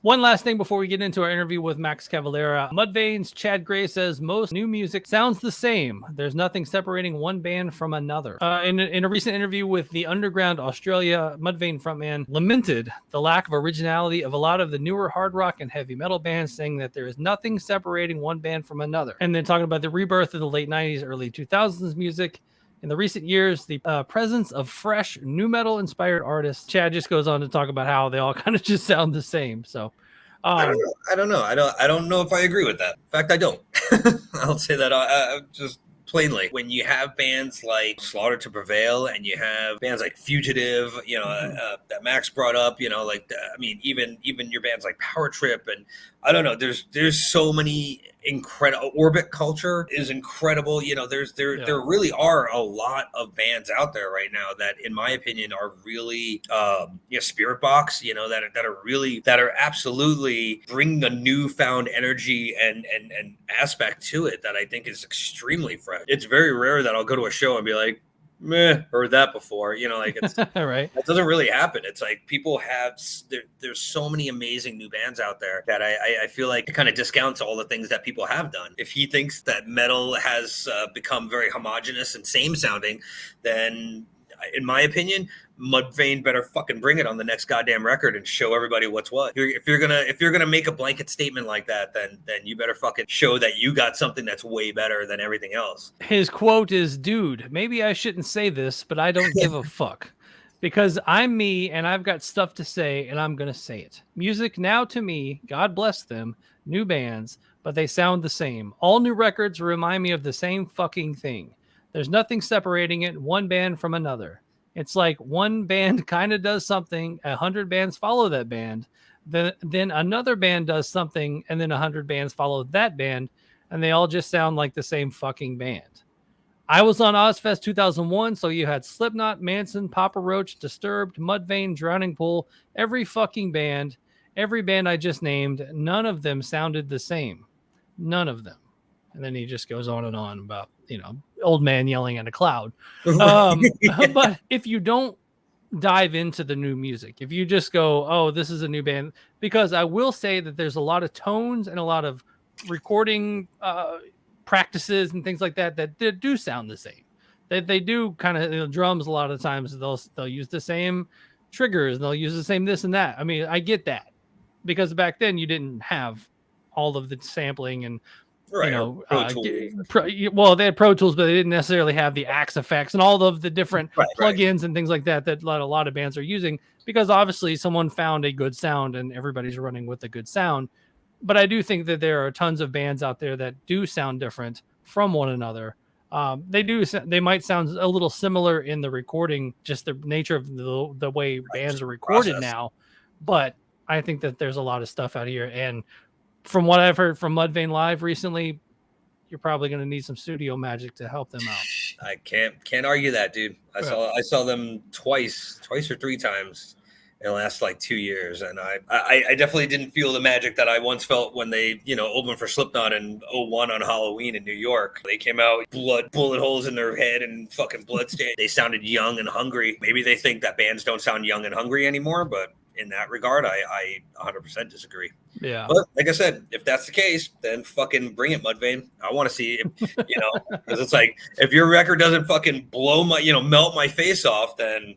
One last thing before we get into our interview with Max Cavalera. Mudvayne's Chad Gray says most new music sounds the same. There's nothing separating one band from another. In a recent interview with the Underground Australia, Mudvayne frontman lamented the lack of originality of a lot of the newer hard rock and heavy metal bands, saying that there is nothing separating one band from another. And then talking about the rebirth of the late 90s, early 2000s music. In the recent years, the presence of fresh new metal inspired artists. Chad just goes on to talk about how they all kind of just sound the same. So I don't know. I don't know if I agree with that. In fact, I don't. I'll say that just plainly. When you have bands like Slaughter to Prevail and you have bands like Fugitive, that Max brought up, even your bands like Power Trip, and I don't know, there's so many incredible. Orbit Culture is incredible. There really are a lot of bands out there right now that, in my opinion, are really Spirit Box, that are absolutely bring the newfound energy and aspect to it that I think is extremely fresh. It's very rare that I'll go to a show and be like, meh, heard that before. It's right. That doesn't really happen. It's like people have there's so many amazing new bands out there that I feel like it kind of discounts all the things that people have done. If he thinks that metal has become very homogenous and same sounding, then in my opinion, Mudvayne better fucking bring it on the next goddamn record and show everybody what's what. If you're gonna make a blanket statement like that, then you better fucking show that you got something that's way better than everything else. His quote is, "Dude, maybe I shouldn't say this, but I don't give a fuck. Because I'm me and I've got stuff to say and I'm gonna say it. Music now to me, God bless them, new bands, but they sound the same. All new records remind me of the same fucking thing. There's nothing separating it, one band from another. It's like one band kind of does something, 100 bands follow that band, then another band does something, and then 100 bands follow that band, and they all just sound like the same fucking band. I was on Ozfest 2001, so you had Slipknot, Manson, Papa Roach, Disturbed, Mudvayne, Drowning Pool, every fucking band, every band I just named, none of them sounded the same. None of them." And then he just goes on and on about, old man yelling at a cloud. But if you don't dive into the new music, if you just go, oh, this is a new band, because I will say that there's a lot of tones and a lot of recording practices and things like that do sound the same. They do kind of, drums a lot of times they'll use the same triggers and they'll use the same this and that. I mean, I get that because back then you didn't have all of the sampling and right, they had Pro Tools, but they didn't necessarily have the Axe effects and all of the different plugins and things like that a lot of bands are using, because obviously someone found a good sound and everybody's running with a good sound. But I do think that there are tons of bands out there that do sound different from one another. They might sound a little similar in the recording, just the nature of the way bands are recorded now. But I think that there's a lot of stuff out here, and from what I've heard from Mudvayne live recently, you're probably going to need some studio magic to help them out. I can't argue that, dude. I saw them twice or three times in the last 2 years, and I definitely didn't feel the magic that I once felt when they opened for Slipknot in 2001 on Halloween in New York. They came out bullet holes in their head and fucking bloodstained. They sounded young and hungry. Maybe they think that bands don't sound young and hungry anymore, but in that regard, I 100% disagree. Yeah. But like I said, if that's the case, then fucking bring it, Mudvayne. I want to see it, because it's like, if your record doesn't fucking blow my, melt my face off, then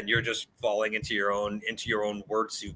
you're just falling into your own word soup.